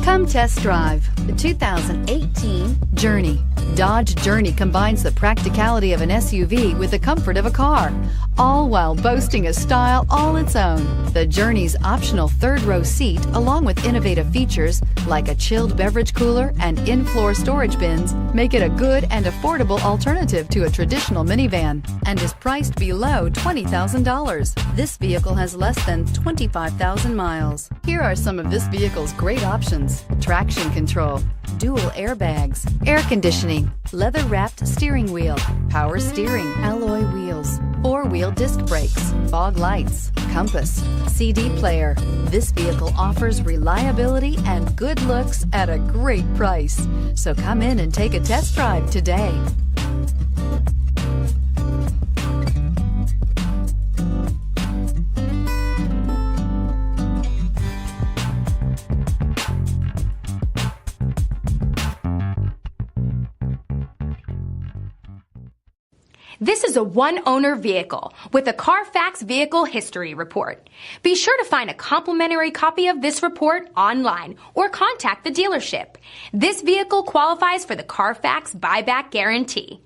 Come test drive the 2018 Journey. Dodge Journey combines the practicality of an SUV with the comfort of a car, all while boasting a style all its own. The Journey's optional third-row seat, along with innovative features like a chilled beverage cooler and in-floor storage bins, make it a good and affordable alternative to a traditional minivan and is priced below $20,000. This vehicle has less than 25,000 miles. Here are some of this vehicle's great options: traction control, dual airbags, air conditioning, leather-wrapped steering wheel, power steering, alloy wheels, four-wheel disc brakes, fog lights, compass, CD player. This vehicle offers reliability and good looks at a great price. So come in and take a test drive today. This is a one-owner vehicle with a CARFAX Vehicle History Report. Be sure to find a complimentary copy of this report online or contact the dealership. This vehicle qualifies for the CARFAX Buyback Guarantee.